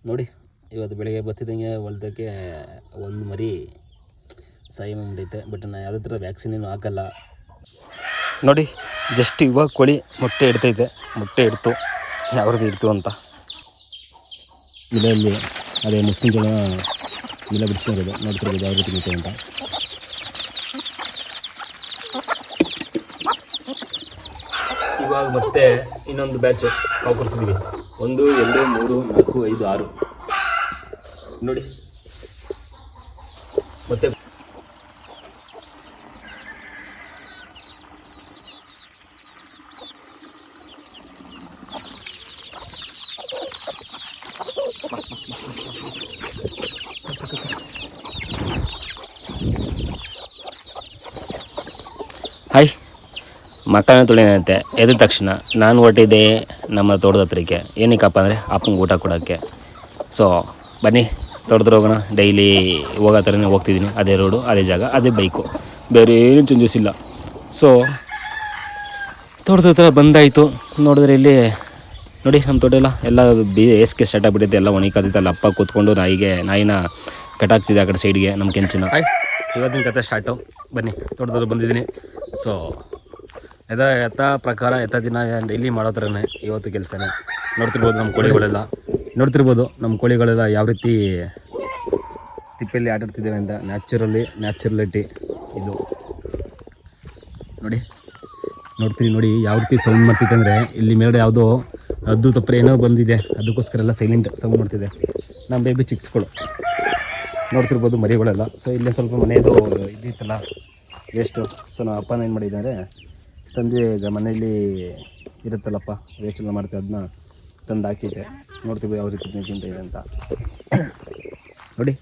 ನೋಡಿ ಇವತ್ತು ಬೆಳಿಗ್ಗೆ ಬರ್ತಿದ್ದಂಗೆ ಹೊಲ್ದಕ್ಕೆ ಒಂದು ಮರಿ ಸಾಯಿ ಮಾಡಿೈತೆ. ಬಟ್ ನಾನು ಯಾವುದೇ ಥರ ವ್ಯಾಕ್ಸಿನ್ ಏನು ಹಾಕಲ್ಲ. ನೋಡಿ ಜಸ್ಟ್ ಇವಾಗ ಕೋಳಿ ಮೊಟ್ಟೆ ಇಡ್ತೈತೆ. ಮೊಟ್ಟೆ ಇಡ್ತು ಯಾವ್ದು ಇಡ್ತು ಅಂತ ಇಲ್ಲಲ್ಲಿ ಅದೇ ಮುಸ್ಲಿಂ ಜನ ಇಲ್ಲ ಬಿಡಿಸ್ಕೊಂಡಿರೋದು ನೋಡ್ತಿರ್ಬೋದು ಯಾವ ರೀತಿ ನಿಂತೆ ಅಂತ. ಇವಾಗ ಮತ್ತೆ ಇನ್ನೊಂದು ಬ್ಯಾಚ್ ಕಾವುಕರಿಸಿದ್ವಿ. 1 2 3 4 5 6 ನೋಡಿ ಮತ್ತೆ ಹಾಯ್ ಮಕ್ಕಳನ್ನ ತೊಳೆಯಂತೆ ಎದ್ದ ತಕ್ಷಣ ನಾನು ಹೊರಟಿದ್ದೆ ನಮ್ಮ ತೋಟದ ಹತ್ರಕ್ಕೆ. ಏನಕ್ಕಪ್ಪ ಅಂದರೆ ಅಪ್ಪಂಗೆ ಊಟ ಕೊಡೋಕ್ಕೆ. ಸೊ ಬನ್ನಿ ತೋಟದ ಹೋಗೋಣ. ಡೈಲಿ ಹೋಗೋ ಥರನೇ ಹೋಗ್ತಿದ್ದೀನಿ. ಅದೇ ರೋಡು, ಅದೇ ಜಾಗ, ಅದೇ ಬೈಕು, ಬೇರೆ ಏನು ಚೇಂಜಸ್ ಇಲ್ಲ. ಸೊ ತೋಟದ ಹತ್ರ ಬಂದಾಯಿತು. ನೋಡಿದ್ರೆ ಇಲ್ಲಿ ನೋಡಿ ನಮ್ಮ ತೋಟ ಎಲ್ಲ ಬೇಸಿಗೆ ಸ್ಟಾರ್ಟ್ ಆಗಿಬಿಟ್ಟಿದೆ. ಎಲ್ಲ ಒಣಕಾದಿತ್ತು. ಅಲ್ಲಿ ಅಪ್ಪ ಕೂತ್ಕೊಂಡು ನಾಯಿನ ಕಟಾಕ್ತಿದೆ ಆ ಕಡೆ ಸೈಡ್ಗೆ ನಮ್ಮ ಕೆಂಚಿನ. ಇವತ್ತಿನ ಕತೆ ಸ್ಟಾರ್ಟು. ಬನ್ನಿ ತೋಟದಲ್ಲಿ ಬಂದಿದ್ದೀನಿ. ಸೊ ಎತ್ತ ಪ್ರಕಾರ ದಿನ ಡೈಲಿ ಮಾಡೋ ಥರನೇ ಇವತ್ತು ಕೆಲಸನೇ. ನೋಡ್ತಿರ್ಬೋದು ನಮ್ಮ ಕೋಳಿಗಳೆಲ್ಲ ಯಾವ ರೀತಿ ತಿಪ್ಪೆಯಲ್ಲಿ ಆಟಾಡ್ತಿದ್ದೇವೆ ಅಂತ. ನ್ಯಾಚುರಲಿಟಿ ಇದು ನೋಡಿ ಯಾವ ರೀತಿ ಸೌಂಡ್ ಮಾಡ್ತಿದ್ದೆ ಅಂದರೆ ಇಲ್ಲಿ ಮೇಲ್ಗಡೆ ಯಾವುದೋ ಹದ್ದು ತಪ್ಪರೆ ಏನೋ ಬಂದಿದೆ, ಅದಕ್ಕೋಸ್ಕರ ಎಲ್ಲ ಸೈಲೆಂಟ್ ಸೌಂಡ್ ಮಾಡ್ತಿದೆ. ನಮ್ಮ ಬೇಬಿ ಚಿಕ್ಸ್ಗಳು ನೋಡ್ತಿರ್ಬೋದು ಮರಿಗಳೆಲ್ಲ. ಸೊ ಇಲ್ಲೇ ಸ್ವಲ್ಪ ಮನೆಯದು ಇದ್ದಿತ್ತಲ್ಲ ವೇಸ್ಟು. ಸೊ ನಮ್ಮ ಅಪ್ಪನ ಏನು ಮಾಡಿದ್ದಾರೆ, ತಂದೆ ಈಗ ಮನೆಯಲ್ಲಿ ಇರುತ್ತಲ್ಲಪ್ಪ ವೇಸ್ಟ್ ಎಲ್ಲ ಮಾಡ್ತೀವಿ, ಅದನ್ನ ತಂದು ಹಾಕಿದ್ದೆ. ನೋಡ್ತೀವಿ ಯಾವ ರೀತಿ ತಿಂತ ಇದೆ ಅಂತ. ನೋಡಿ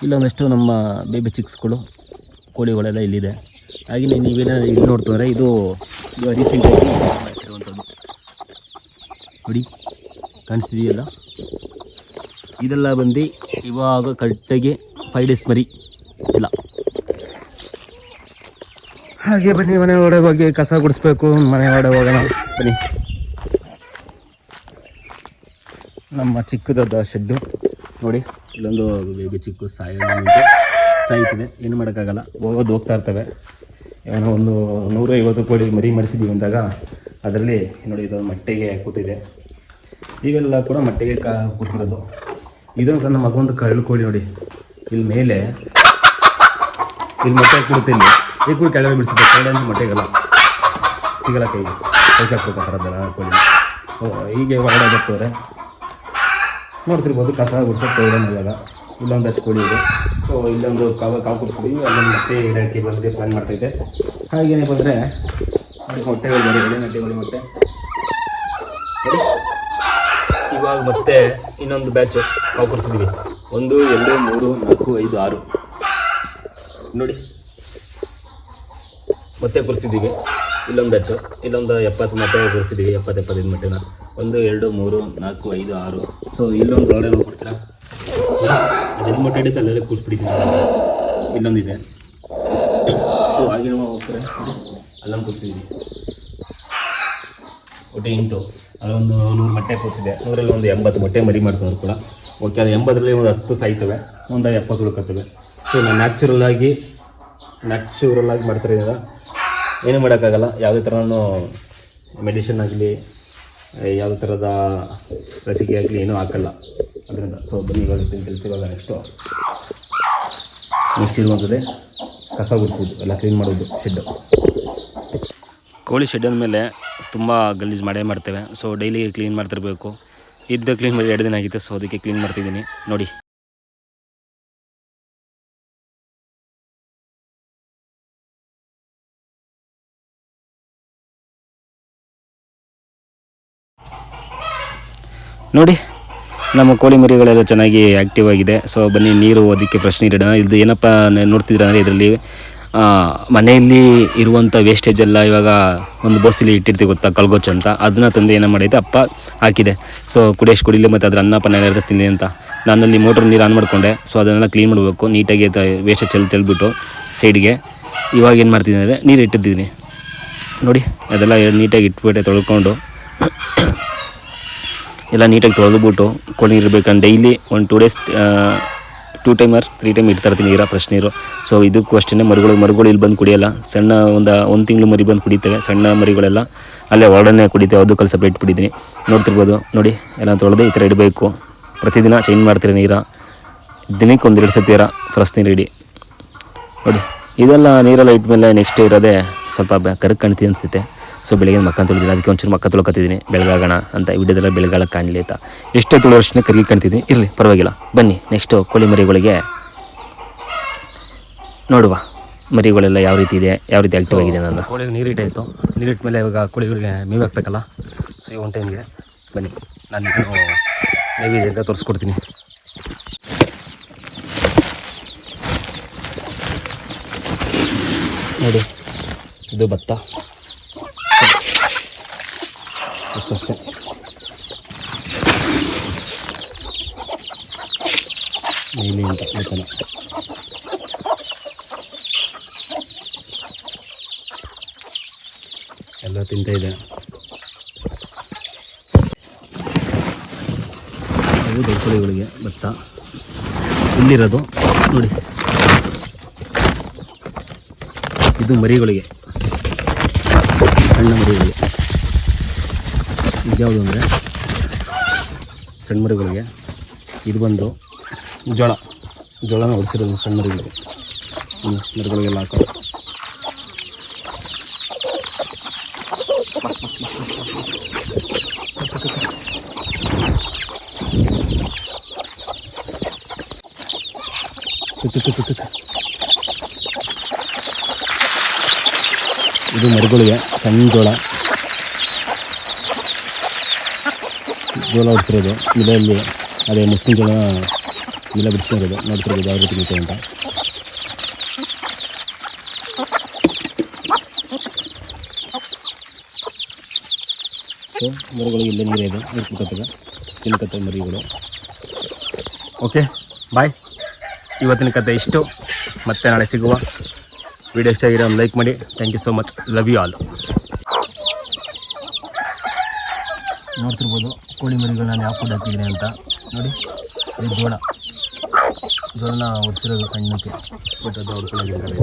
ಇಲ್ಲೊಂದಷ್ಟು ನಮ್ಮ ಬೇಬಿ ಚಿಕ್ಸ್ಗಳು ಕೋಳಿಗಳೆಲ್ಲ ಇಲ್ಲಿದೆ. ಹಾಗೆಯೇ ನೀವೇನಾದ್ರು ಇಲ್ಲಿ ನೋಡ್ತಂದರೆ ಇದು ರೀಸೆಂಟಾಗಿ ಮಾಡಿಸಿರುವಂಥದ್ದು. ನೋಡಿ ಕಾಣಿಸ್ತಿದೆಯಲ್ಲ, ಇದೆಲ್ಲ ಬಂದು ಇವಾಗ ಕರೆಕ್ಟಾಗಿ 5 ಡೇಸ್ ಮರಿ ಇಲ್ಲ. ಹಾಗೆ ಬನ್ನಿ ಮನೆ ಒಳಗೆ ಹೋಗಿ ಕಸ ಗುಡಿಸ್ಬೇಕು. ಮನೆ ಒಳಗೆ ಹೋಗೋಣ ಬನ್ನಿ. ನಮ್ಮ ಚಿಕ್ಕದಾದ ಶೆಡ್ಡು ನೋಡಿ. ಇಲ್ಲೊಂದು ಬೇಬಿ ಚಿಕ್ಕು ಸಾಯ್ತಿದೆ. ಏನು ಮಾಡೋಕ್ಕಾಗಲ್ಲ, ಹೋಗ್ತಾ ಇರ್ತವೆ. ಏನೋ ಒಂದು 150 ಕೋಳಿ ಮರಿ ಮಾಡಿಸಿದ್ದೀವಿ ಅಂದಾಗ ಅದರಲ್ಲಿ ನೋಡಿ ಇದು ಮೊಟ್ಟೆಗೆ ಕೂತಿದೆ. ಇವೆಲ್ಲ ಕೂಡ ಮೊಟ್ಟೆಗೆ ಕೂತಿರೋದು. ಇದೊಂದು ನನ್ನ ಮಗೊಂದು ಕಳ್ಳು ಕೋಳಿ ನೋಡಿ. ಇಲ್ಲಿ ಮೇಲೆ ಇಲ್ಲಿ ಮೊಟ್ಟೆ ಕೊಡ್ತೀನಿ. ಈಗ ಕೂಡ ಕೆಳಗೆ ಬಿಡಿಸ್ಬೇಕು. ಕೆಳಗೆ ಅಂತ ಮೊಟ್ಟೆಗಲ್ಲ ಸಿಗಲ್ಲ, ಕೈಗೆ ಪೈಸೆ ಹಾಕ್ಬೇಕು ಆ ಥರದ್ದೆಲ್ಲ ಕೋಳಿ. ಸೊ ಹೀಗೆ ಹೊರಗಡೆ ಬರ್ತಾರೆ ನೋಡ್ತಿರ್ಬೋದು. ಕಸ ಗುಡಿಸೋದು ಇವಾಗ ಇಲ್ಲೊಂದು ಹಚ್ಚ ಕೋಳಿ ಇದೆ. ಸೊ ಇಲ್ಲೊಂದು ಕಾವು ಕುಡಿಸ್ತೀವಿ. ಅಲ್ಲೊಂದು ಮೊಟ್ಟೆ ಇಡೋಕ್ಕೆ ಬಂದರೆ ಪ್ಲ್ಯಾನ್ ಮಾಡ್ತೈತೆ. ಹಾಗೇನೆ ಬಂದರೆ ಅದಕ್ಕೆ ಮೊಟ್ಟೆಗಳು ಮೊಟ್ಟೆ ಇವಾಗ ಮತ್ತೆ ಇನ್ನೊಂದು ಬ್ಯಾಚ್ ಕಾವು ಕುಡಿಸಿದ್ವಿ. 1 2 3 4 5 6 ನೋಡಿ ಮತ್ತೆ ಕುಡಿಸಿದ್ದೀವಿ. ಇಲ್ಲೊಂದು ಬ್ಯಾಚು, ಇಲ್ಲೊಂದು 70 ಮೊಟ್ಟೆ ಕುಡಿಸಿದ್ದೀವಿ. 70-75 ಮೊಟ್ಟೆನ 1 2 3 4 5 6. ಸೊ ಇಲ್ಲೊಂದು ಒಳಗಡೆ ನೋಡ್ಬಿಡ್ತೀರಾ, ಅದೆಲ್ಲ ಮೊಟ್ಟೆ ಹಿಡಿಯುತ್ತೆ ಅಲ್ಲೆಲ್ಲ ಕೂರಿಸ್ಬಿಟ್ಟಿದ್ದೀನಿ. ಇಲ್ಲೊಂದಿದೆ. ಸೊ ಹಾಗೆ ಹೋಗ್ತಾರೆ ಅಲ್ಲೊಂದು ಕೂರಿಸಿದ್ದೀವಿ. ಒಟ್ಟು 8. ಅಲ್ಲೊಂದು 100 ಮೊಟ್ಟೆ ಕೂತಿದೆ. 100ರಲ್ಲಿ ಒಂದು 80 ಮೊಟ್ಟೆ ಮರಿ ಮಾಡ್ತಾರೆ ಕೂಡ. ಓಕೆ, ಅದು 80ರಲ್ಲಿ ಒಂದು 10 ಸಾಯ್ತವೆ, ಒಂದು 70 ಉಳ್ಕೊತವೆ. ಸೊ ನಾನು ನ್ಯಾಚುರಲ್ ಆಗಿ ಮಾಡ್ತಾರೆ. ಇವಾಗ ಏನೂ ಮಾಡೋಕ್ಕಾಗಲ್ಲ. ಯಾವುದೇ ಥರನೂ ಮೆಡಿಷನ್ ಆಗಲಿ ಯಾವುದೇ ಥರದ ಲಸಿಕೆ ಆಗಲಿ ಏನೂ ಹಾಕಲ್ಲ ಅದರಿಂದ. ಸೊ ಬನ್ನಿ ಇವಾಗ ಕೆಲಸ. ಇವಾಗ ನೆಕ್ಸ್ಟ್ ಇರುವಂಥದ್ದೇ ಕಸ ಗುಡಿಸೋದು, ಎಲ್ಲ ಕ್ಲೀನ್ ಮಾಡೋದು ಶೆಡ್ಡು. ಕೋಳಿ ಶೆಡ್ ಅಂದಮೇಲೆ ತುಂಬ ಗಲೀಜು ಮಾಡೇ ಮಾಡ್ತೇವೆ. ಸೊ ಡೈಲಿ ಕ್ಲೀನ್ ಮಾಡ್ತಿರ್ಬೇಕು. ಕ್ಲೀನ್ ಮಾಡಿ 2 ದಿನ ಆಗಿತ್ತು. ಸೊ ಅದಕ್ಕೆ ಕ್ಲೀನ್ ಮಾಡ್ತಿದ್ದೀನಿ ನೋಡಿ. ನೋಡಿ ನಮ್ಮ ಕೋಳಿ ಮರಿಗಳೆಲ್ಲ ಚೆನ್ನಾಗಿ ಆ್ಯಕ್ಟಿವ್ ಆಗಿದೆ. ಸೊ ಬನ್ನಿ ನೀರು ಅದಕ್ಕೆ ಫ್ರೆಶ್ ನೀರು ಇಡೋಣ. ಇದು ಏನಪ್ಪ ನೋಡ್ತಿದ್ರೆ ಅಂದರೆ ಇದರಲ್ಲಿ ಮನೆಯಲ್ಲಿ ಇರುವಂಥ ವೇಸ್ಟೇಜ್ ಎಲ್ಲ ಇವಾಗ ಒಂದು ಬಸ್ಸಲ್ಲಿ ಇಟ್ಟಿರ್ತೀವಿ ಗೊತ್ತಾ, ಕಲ್ಗೊಚ್ಚು ಅಂತ. ಅದನ್ನ ತಂದು ಏನೋ ಮಾಡೈತೆ ಅಪ್ಪ ಹಾಕಿದೆ. ಸೊ ಕುಡಿಲಿ ಮತ್ತು ಅದ್ರ ಅನ್ನ ಪನ್ನ ಎಲ್ಲ ತಿನ್ನಲಿ ಅಂತ ನಾನಲ್ಲಿ ಮೋಟ್ರ್ ನೀರು ಆನ್ ಮಾಡಿಕೊಂಡೆ. ಸೊ ಅದನ್ನೆಲ್ಲ ಕ್ಲೀನ್ ಮಾಡಬೇಕು ನೀಟಾಗಿ ವೇಸ್ಟ್ ಚೆಲ್ಬಿಟ್ಟು ಸೈಡ್ಗೆ. ಇವಾಗ ಏನು ಮಾಡ್ತಿದ್ದೀನಿ ಅಂದರೆ ನೀರು ಇಟ್ಟಿದ್ದೀನಿ. ನೋಡಿ ಅದೆಲ್ಲ ನೀಟಾಗಿ ಇಟ್ಬಿಟ್ಟೆ ತೊಳ್ಕೊಂಡು ಎಲ್ಲ ನೀಟಾಗಿ ತೊಳೆದ್ಬಿಟ್ಟು ಕೋಳಿ ನೀರು ಬೇಕಂದ್ರೆ ಡೈಲಿ ಒಂದು 2 ಡೇಸ್ 2 ಟೈಮ್ ಆರ್ 3 ಟೈಮ್ ಇಡ್ತಾ ಇರ್ತೀನಿ ನೀರು, ಫ್ರೆಶ್ ನೀರು. ಸೊ ಇದಕ್ಕೂ ಅಷ್ಟೇ ಮರುಗಳು ಇಲ್ಲಿ ಬಂದು ಕುಡಿಯೋಲ್ಲ. ಸಣ್ಣ ಒಂದು ತಿಂಗಳು ಮರಿ ಬಂದು ಕುಡಿತೇವೆ, ಸಣ್ಣ ಮರಿಗಳೆಲ್ಲ ಅಲ್ಲೇ ಹೊರಡನೆ ಕುಡಿತೇವೆ. ಅದಕ್ಕಲ್ಲಿ ಸಪ್ರೇಟ್ ಬಿಟ್ಟಿದ್ದೀನಿ, ನೋಡ್ತಿರ್ಬೋದು. ನೋಡಿ ಎಲ್ಲ ತೊಳೆದು ಈ ಥರ ಇಡಬೇಕು. ಪ್ರತಿದಿನ ಚೇಂಜ್ ಮಾಡ್ತೀರಿ ನೀರು, ದಿನಕ್ಕೆ 1-2 ಸತಿ ಫ್ರೆಶ್ ನೀರು ಇಡಿ. ನೋಡಿ ಇದೆಲ್ಲ ನೀರೆಲ್ಲ ಇಟ್ಮೇಲೆ ನೆಕ್ಸ್ಟ್ ಇರೋದೇ ಸ್ವಲ್ಪ ಕರಗೆ ಕಾಣ್ತಿ ಅನಿಸುತ್ತೆ. ಸೊ ಬೆಳಗ್ಗೆ ಮಕ್ಕ ತೊಳೆದಿಲ್ಲ, ಅದಕ್ಕೆ ಒಂಚೂರು ಮಕ್ಕ ತೊಳ್ಕೊತಿದ್ದೀನಿ ಬೆಳಗಾಗೋಣ ಅಂತ. ವಿಡಿಯೋದೆಲ್ಲ ಬೆಳಗಾಲ ಕಾಣಲಿ ಅಂತ ಎಷ್ಟೇ ತೊಳೆಯೋಷ್ಟೇ ಕರಿಗೆ ಕಾಣ್ತಿದ್ದೀನಿ. ಇರಲಿ ಪರವಾಗಿಲ್ಲ, ಬನ್ನಿ ನೆಕ್ಸ್ಟು ಕೋಳಿ ಮರಿಗಳಿಗೆ ನೋಡುವ. ಮರಿಗಳೆಲ್ಲ ಯಾವ ರೀತಿ ಇದೆ, ಯಾವ ರೀತಿ ಆಕ್ಟಿವ್ ಆಗಿದೆ ನನ್ನ. ಕೋಳಿಗೆ ನೀರಿಟ್ಟಾಯಿತು, ನೀರಿಟ್ಟ ಮೇಲೆ ಇವಾಗ ಕೋಳಿಗಳಿಗೆ ಮೇವು ಹಾಕ್ಬೇಕಲ್ಲ. ಸೊ ಈ ಒಂದು ಟೈಮ್ಗೆ ಬನ್ನಿ, ನಾನು ನೈವೇದ್ಯ ಅಂತ ತೋರಿಸ್ಕೊಡ್ತೀನಿ. ನೋಡಿ ಇದು ಭತ್ತ ಅಷ್ಟೇ. ನೀಲಿ ಅಂತ ಭತ್ತನ ಎಲ್ಲ ತಿಂತಾ ಇದೆ. ಇದು ದೊಡ್ಡ ಕೋಳಿಗಳಿಗೆ ಭತ್ತ. ಇಲ್ಲಿರೋದು ನೋಡಿ, ಇದು ಮರಿಗಳಿಗೆ, ಸಣ್ಣ ಮರಿಗಳಿಗೆ. ಇದ್ಯಾವುದು ಅಂದರೆ ಸಣ್ಣ ಮರಿಗಳಿಗೆ. ಇದು ಬಂದು ಜೋಳನ ಹೊಡಿಸಿರೋದು ಸಣ್ಣ ಮರಿಗಳಿಗೆ. ಮರಿಗಳಿಗೆಲ್ಲ ಹಾಕೋದು. ಇದು ಮರಿಗಳಿಗೆ ಸಣ್ಣ ಜೋಳ ಹೊಡಿಸಿರೋದು. ಮಿಲೆಯಲ್ಲಿ ಅದೇ ಮುಸ್ಲಿಂ ಜೋಳ ಮಿಲೆ ಬಿಡಿಸ್ಕೊಂಡಿರೋದು. ನೋಡ್ತಿರ್ಬೋದು ಯಾವ ರೀತಿ ನಿಂತೆ ಅಂತ. ಸೊ ಮರಿಗಳಿಗೆ ಇಲ್ಲೇ ನೀರೇ ಇದೆ, ನೀರು ತಿನ್ಕತ್ತೆ ಮರಿಗಳು. Okay bye. ಇವತ್ತಿನ ಕತೆ ಇಷ್ಟು, ಮತ್ತೆ ನಾಳೆ ಸಿಗುವ. ವಿಡಿಯೋ ಇಷ್ಟ ಆಗಿರೋ ಒಂದು ಲೈಕ್ ಮಾಡಿ. Thank you so much, love you all. ನೋಡ್ತಿರ್ಬೋದು ಕೋಳಿ ಮರಿಗಳು ನಾನು ಯಾವ ಫುಡ್ ಹಾಕಿದ್ದೀನಿ ಅಂತ. ನೋಡಿ ಇದು ಜೋಳನ ಹೊಡಿಸಿರೋದು ಸಣ್ಣಕ್ಕೆ, ಬಟ್ ಅದು ಹೊಡ್ಕೊಂಡಿದ್ದೀನಿ.